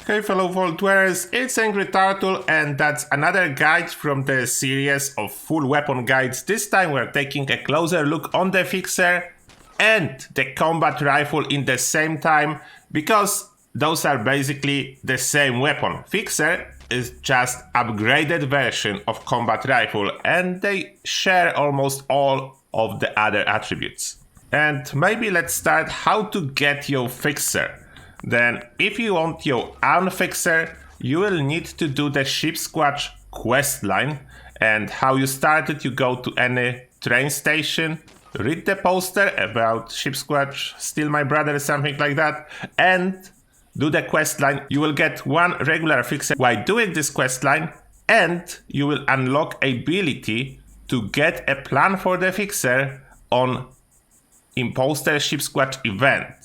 Hey fellow Vault wearers, it's Angry Turtle, and that's another guide from the series of full weapon guides. This time we're taking a closer look on the FIXER and the combat rifle in the same time, because those are basically the same weapon. FIXER is just upgraded version of combat rifle, and they share almost all of the other attributes. And maybe let's start how to get your FIXER. Then, if you want your own FIXER, you will need to do the Shipsquatch quest line. And how you start it, you go to any train station, read the poster about Shipsquatch, Steal My Brother, something like that, and do the quest line. You will get one regular FIXER while doing this quest line, and you will unlock ability to get a plan for the FIXER on Imposter Shipsquatch event.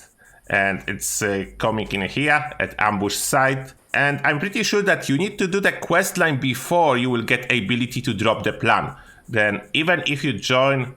And it's coming in here at ambush site. And I'm pretty sure that you need to do the quest line before you will get ability to drop the plan. Then even if you join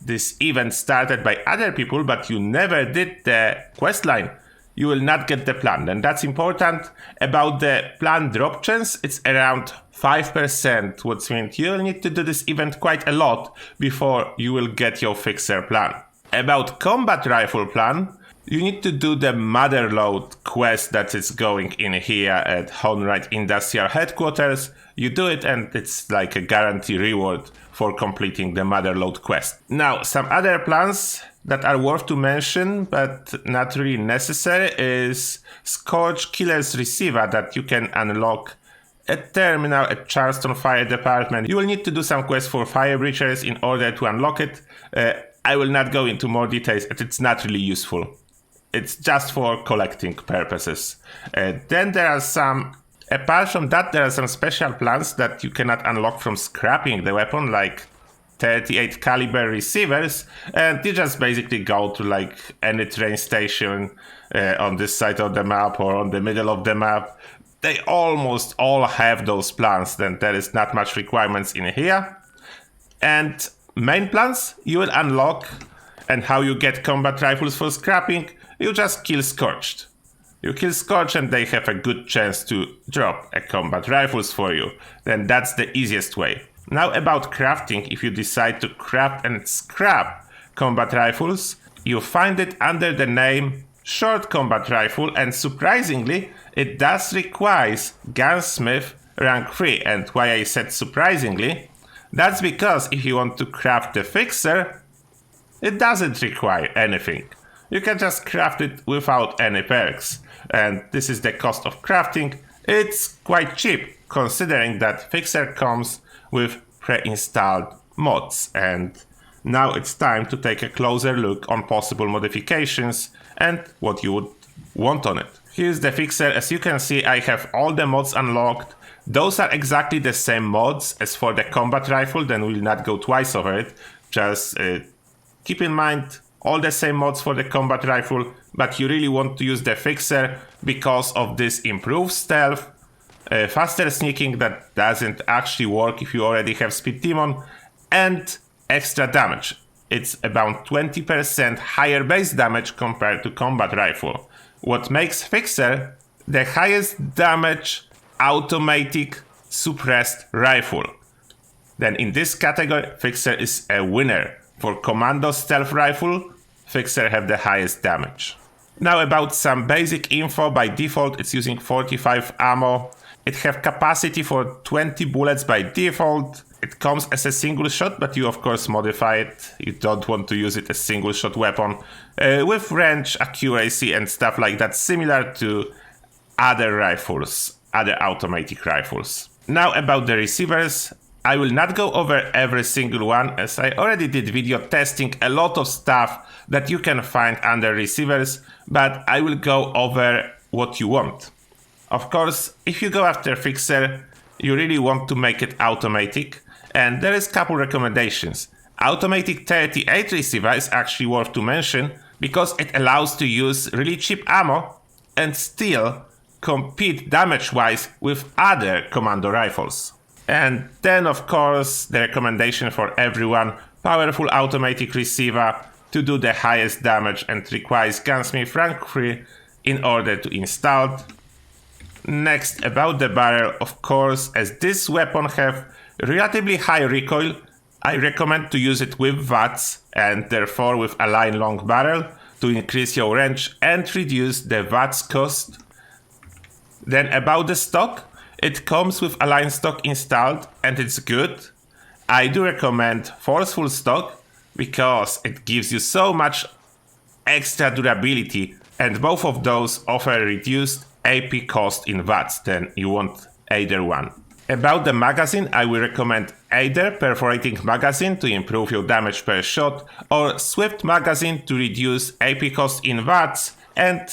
this event started by other people, but you never did the quest line, you will not get the plan. And that's important. About the plan drop chance, it's around 5%, which means you'll need to do this event quite a lot before you will get your FIXER plan. About combat rifle plan, you need to do the Motherload quest that is going in here at Honride Industrial Headquarters. You do it and it's like a guarantee reward for completing the Motherload quest. Now, some other plans that are worth to mention, but not really necessary, is Scorch Killer's Receiver that you can unlock at terminal at Charleston Fire Department. You will need to do some quests for fire breachers in order to unlock it. I will not go into more details, but it's not really useful. It's just for collecting purposes. Then there are some, apart from that, there are some special plans that you cannot unlock from scrapping the weapon, like 38 caliber receivers, and you just basically go to like any train station on this side of the map or on the middle of the map. They almost all have those plans, then there is not much requirements in here. And main plans you will unlock, and how you get combat rifles for scrapping, you just kill Scorched. You kill Scorch and they have a good chance to drop a combat rifles for you. Then that's the easiest way. Now about crafting, if you decide to craft and scrap combat rifles, you find it under the name Short Combat Rifle, and surprisingly, it does require Gunsmith rank 3. And why I said surprisingly, that's because if you want to craft the FIXER, it doesn't require anything. You can just craft it without any perks. And this is the cost of crafting. It's quite cheap, considering that FIXER comes with pre-installed mods. And now it's time to take a closer look on possible modifications and what you would want on it. Here's the FIXER. As you can see, I have all the mods unlocked. Those are exactly the same mods as for the combat rifle, then we'll not go twice over it. Just keep in mind all the same mods for the combat rifle, but you really want to use the FIXER because of this improved stealth, faster sneaking that doesn't actually work if you already have Speed Demon, and extra damage. It's about 20% higher base damage compared to combat rifle, what makes FIXER the highest damage automatic suppressed rifle. Then in this category, FIXER is a winner. For Commando Stealth Rifle, FIXER have the highest damage. Now about some basic info. By default, it's using 45 ammo. It has capacity for 20 bullets by default. It comes as a single shot, but you of course modify it. You don't want to use it as single shot weapon. With range, accuracy and stuff like that, similar to other rifles, other automatic rifles. Now about the receivers. I will not go over every single one, as I already did video testing a lot of stuff that you can find under receivers, but I will go over what you want. Of course, if you go after FIXER, you really want to make it automatic, and there is a couple recommendations. Automatic 38 receiver is actually worth to mention, because it allows to use really cheap ammo and still compete damage-wise with other commando rifles. And then, of course, the recommendation for everyone, powerful automatic receiver to do the highest damage and requires Gunsmith rank 3 in order to install it. Next, about the barrel, of course, as this weapon have relatively high recoil, I recommend to use it with VATS and therefore with a line long barrel to increase your range and reduce the VATS cost. Then about the stock, it comes with a line stock installed and it's good. I do recommend forceful stock because it gives you so much extra durability, and both of those offer reduced AP cost in VATS, then you want either one. About the magazine, I will recommend either perforating magazine to improve your damage per shot, or swift magazine to reduce AP cost in VATS and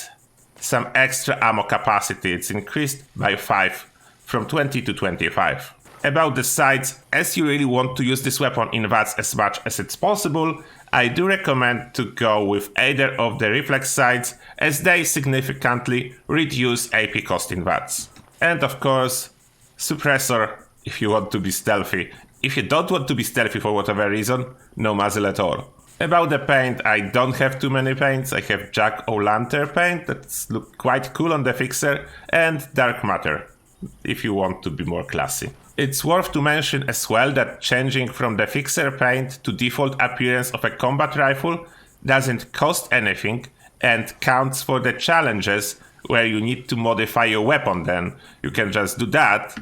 some extra ammo capacity. It's increased by 5 from 20 to 25. About the sights, as you really want to use this weapon in VATS as much as it's possible, I do recommend to go with either of the reflex sights as they significantly reduce AP cost in VATS. And of course, suppressor if you want to be stealthy. If you don't want to be stealthy for whatever reason, no muzzle at all. About the paint, I don't have too many paints. I have Jack-O-Lantern paint that's look quite cool on the FIXER, and Dark Matter if you want to be more classy. It's worth to mention as well that changing from the FIXER paint to default appearance of a combat rifle doesn't cost anything and counts for the challenges where you need to modify your weapon. Then you can just do that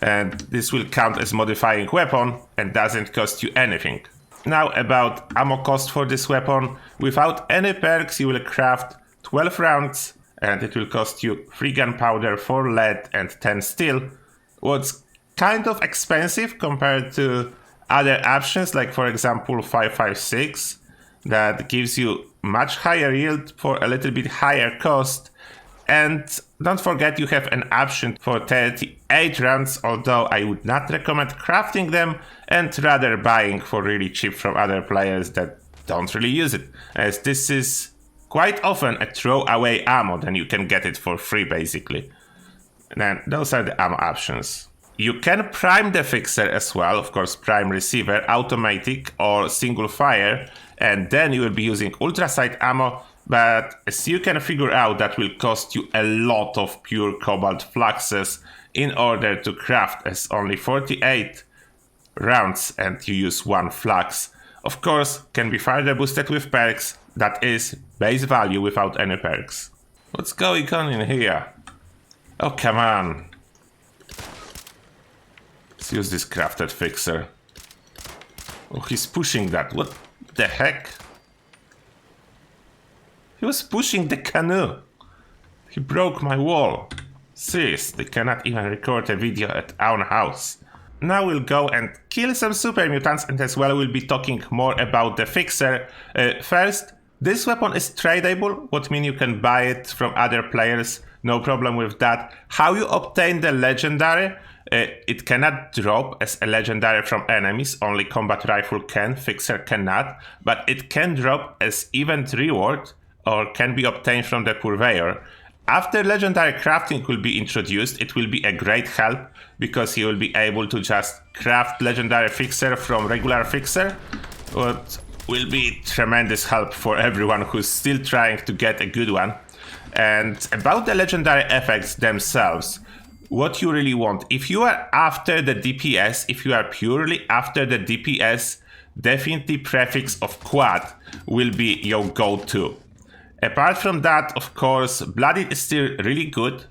and this will count as modifying weapon and doesn't cost you anything. Now about ammo cost for this weapon. Without any perks you will craft 12 rounds and it will cost you 3 gunpowder, 4 lead and 10 steel. What's kind of expensive compared to other options like for example 5.56 that gives you much higher yield for a little bit higher cost. And don't forget you have an option for 38 rounds, although I would not recommend crafting them and rather buying for really cheap from other players that don't really use it, as this is quite often a throwaway ammo, then you can get it for free basically. And then those are the ammo options. You can prime the FIXER as well, of course prime receiver, automatic or single fire, and then you will be using ultrasight ammo, but as you can figure out that will cost you a lot of pure cobalt fluxes in order to craft, as only 48 rounds and you use 1 flux. Of course can be further boosted with perks, that is base value without any perks. What's going on in here? Oh come on. Let's use this crafted FIXER. Oh, he's pushing that. What the heck? He was pushing the canoe. He broke my wall. Seriously, cannot even record a video at our house. Now we'll go and kill some super mutants, and as well we'll be talking more about the FIXER. First, this weapon is tradable, what means you can buy it from other players. No problem with that. How you obtain the legendary? It cannot drop as a legendary from enemies, only combat rifle can, FIXER cannot, but it can drop as event reward or can be obtained from the purveyor. After legendary crafting will be introduced, it will be a great help because you will be able to just craft legendary FIXER from regular FIXER, what will be tremendous help for everyone who's still trying to get a good one. And about the legendary effects themselves, what you really want, if you are after the DPS, if you are purely after the DPS, definitely prefix of quad will be your go-to. Apart from that, of course, Blooded is still really good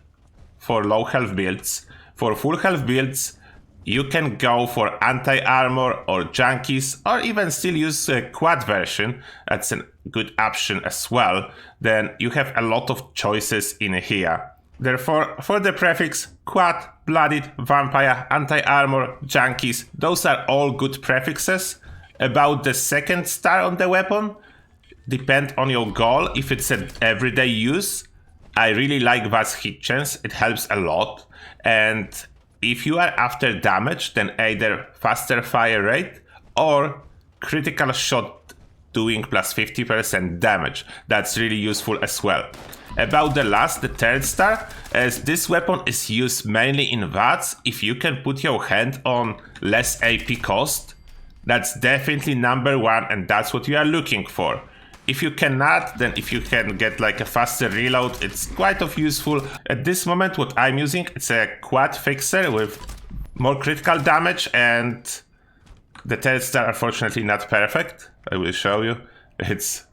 for low health builds. For full health builds, you can go for anti-armor or junkies, or even still use a quad version. That's a good option as well. Then you have a lot of choices in here. Therefore, for the prefix quad, Blooded, vampire, anti-armor, junkies, those are all good prefixes. About the second star on the weapon, depend on your goal. If it's an everyday use, I really like VATS hit chance, it helps a lot. And if you are after damage, then either faster fire rate or critical shot doing plus 50% damage. That's really useful as well. About the last, the third star, as this weapon is used mainly in VATS, if you can put your hand on less AP cost, that's definitely number one and that's what you are looking for. If you cannot, then if you can get like a faster reload, it's quite of useful. At this moment, what I'm using, it's a quad fixer with more critical damage, and the tail star unfortunately not perfect. I will show you. It's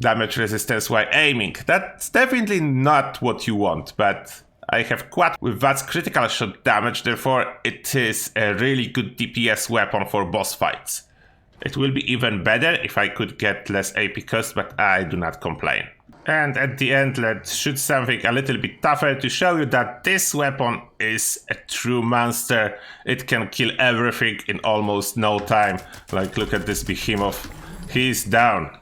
damage resistance while aiming. That's definitely not what you want, but I have quad with VATS critical shot damage, therefore it is a really good DPS weapon for boss fights. It will be even better if I could get less AP cost, but I do not complain. And at the end, let's shoot something a little bit tougher to show you that this weapon is a true monster. It can kill everything in almost no time. Like, look at this behemoth. He's down.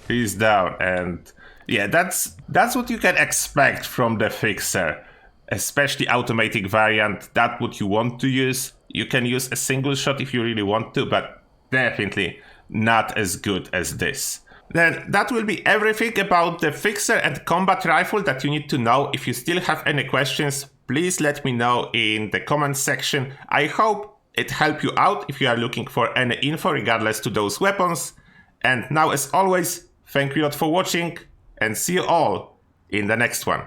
He's down. And yeah, that's what you can expect from the FIXER. Especially automatic variant, that's what you want to use. You can use a single shot if you really want to, but definitely not as good as this. Then that will be everything about the FIXER and combat rifle that you need to know. If you still have any questions, please let me know in the comments section. I hope it helped you out if you are looking for any info regardless to those weapons. And now, as always, thank you a lot for watching, and see you all in the next one.